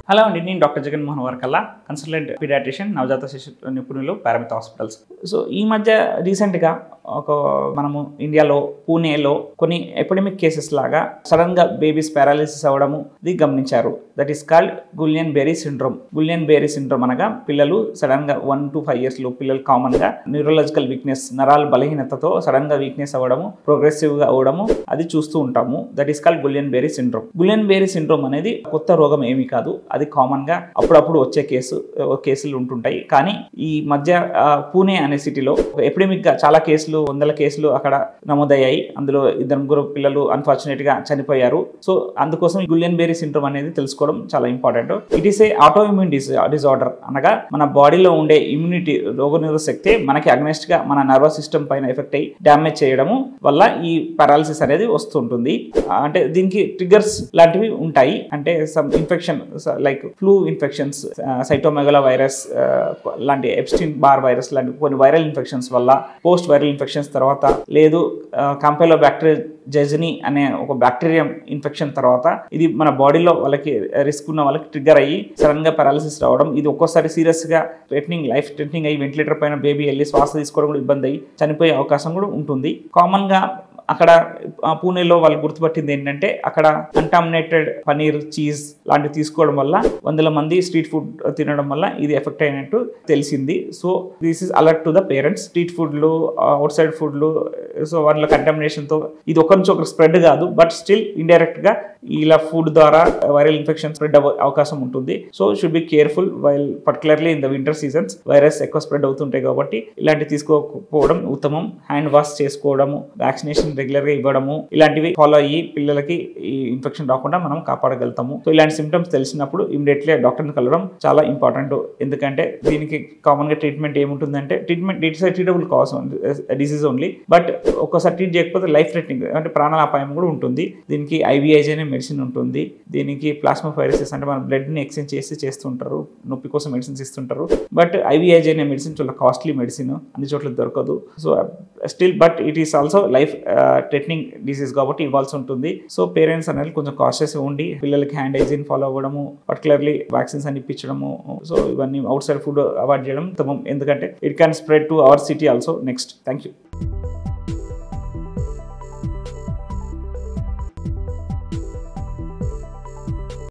Hello అండి, నేను doctor Jaganmohan వర్కల్లా, consultant paediatrician, నవజాత శిశు నిపుణులు, పారామిత హాస్పిటల్స్. సో ఈ మధ్య రీసెంట్గా మనము ఇండియాలో పూణేలో కొన్ని ఎపిడమిక్ కేసెస్ లాగా సడన్గా బేబీస్ పారాలిసిస్ అవ్వడము ఇది గమనించారు. That is called Guillain-berry syndrome. Guillain-berry syndrome అనగా పిల్లలు సడన్గా 1 to 5 years పిల్లలు కామన్గా న్యూరలాజికల్ వీక్నెస్, నరాల బలహీనతతో సడన్గా వీక్నెస్ అవ్వడము, ప్రోగ్రెసివ్గా అవ్వడము అది చూస్తూ ఉంటాము. That is called Guillain-berry syndrome. Guillain-berry syndrome అనేది కొత్త రోగం ఏమీ కాదు. అది కామన్గా అప్పుడప్పుడు వచ్చే కేసులు ఉంటుంటాయి. కానీ ఈ మధ్య పూణే అనే సిటీలో ఎపిడమిక్గా చాలా కేసులు, 100 కేసులు అక్కడ నమోదయ్యాయి. అందులో 2-3 పిల్లలు అన్ఫార్చునేట్గా చనిపోయారు. సో అందుకోసం గులియన్-బెర్రీ సిండ్రోమ్ అనేది తెలుసుకోవడం చాలా important. It is a autoimmune disorder, అనగా మన బాడీలో ఉండే ఇమ్యూనిటీ, రోగనిరోధక శక్తి మనకి అగ్నెస్ట్ గా మన నర్వస్ సిస్టమ్ పైన ఎఫెక్ట్ అయ్యి డ్యామేజ్ చేయడము వల్ల ఈ పారాలిసిస్ అనేది వస్తుంటుంది. అంటే దీనికి ట్రిగర్స్ లాంటివి ఉంటాయి. అంటే some infection like flu infections, cytomegalo virus లాంటి, ఎప్స్టీన్ బార్ వైరస్ లాంటి కొన్ని వైరల్ ఇన్ఫెక్షన్స్ వల్ల, పోస్ట్ వైరల్ ఇన్ఫెక్షన్స్ తర్వాత, లేదు కాంపెలోబాక్టర్ జెజనీ అనే ఒక బ్యాక్టీరియం ఇన్ఫెక్షన్ తర్వాత ఇది మన బాడీలో వాళ్ళకి రిస్క్ ఉన్న వాళ్ళకి ట్రిగ్గర్ అయ్యి సడన్ గా పారాలిసిస్ రావడం. ఇది ఒక్కోసారి సీరియస్ గా లైఫ్ థ్రెటనింగ్ అయ్యి వెంటిలేటర్ పైన బేబీ వెళ్ళి శ్వాస తీసుకోవడం కూడా ఇబ్బంది అయ్యి చనిపోయే అవకాశం కూడా ఉంటుంది. కామన్ గా అక్కడ పూణేలో వాళ్ళు గుర్తుపట్టింది ఏంటంటే, అక్కడ కంటామినేటెడ్ పనీర్, చీజ్ లాంటివి తీసుకోవడం వల్ల 100 మంది స్ట్రీట్ ఫుడ్ తినడం వల్ల ఇది ఎఫెక్ట్ అయినట్టు తెలిసింది. So this is alert to the parents. Street ఫుడ్లు, అవుట్ సైడ్ ఫుడ్లు, సో వాళ్ళ కంటామినేషన్తో ఇది ఒకరి నుంచి ఒకరు స్ప్రెడ్ కాదు, బట్ స్టిల్ ఇండైరెక్ట్ గా ఇలా ఫుడ్ ద్వారా వైరల్ ఇన్ఫెక్షన్ స్ప్రెడ్ అవ్వే అవకాశం ఉంటుంది. So should be careful while particularly in the winter seasons. Virus ఎక్కువ స్ప్రెడ్ అవుతుంటాయి కాబట్టి ఇలాంటివి తీసుకోకపోవడం ఉత్తమం. హ్యాండ్ వాష్ చేసుకోవడము, వ్యాక్సినేషన్ రెగ్యులర్ గా ఇవ్వడము, ఇలాంటివి ఫాలో అయ్యి పిల్లలకి ఈ ఇన్ఫెక్షన్ రాకుండా మనం కాపాడగలుగుతాము. సో ఇలాంటి సిమ్టమ్స్ తెలిసినప్పుడు ఇమీడియట్లీ డాక్టర్ని కలవడం చాలా ఇంపార్టెంట్. ఎందుకంటే దీనికి కామన్ గా ట్రీట్మెంట్ ఏముంటుందంటే, it's treatable cause disease only, but ఒక్కోసారి ట్రీట్ చేయకపోతే లైఫ్ థ్రెటనింగ్ అంటే ప్రాణాల అపాయం కూడా ఉంటుంది. దీనికి IVIG అనే మెడిసిన్ ఉంటుంది. దీనికి ప్లాస్మాఫైరసిస్ అంటే మన బ్లడ్ ని ఎక్స్చేంజ్ చేస్తుంటారు, నొప్పి కోసం మెడిసిన్స్ ఇస్తుంటారు. బట్ IVIG అనే మెడిసిన్ చాలా కాస్ట్లీ మెడిసిన్, అన్ని చోట్ల దొరకదు. So still but it is also life threatening disease కాబట్టి ఇవ్వాల్సి ఉంటుంది. సో పేరెంట్స్ అనేది కొంచెం కాషియస్ ఉండి పిల్లలకి హ్యాండ్ హైజీన్ ఫాలో అవ్వడము, పర్టికులర్లీ వ్యాక్సిన్స్ అని ఇప్పించడము, సో ఇవన్నీ అవుట్ సైడ్ ఫుడ్ అవాయిడ్ చేయడం ఉత్తమం. ఎందుకంటే it can spread to our city also next. Thank you.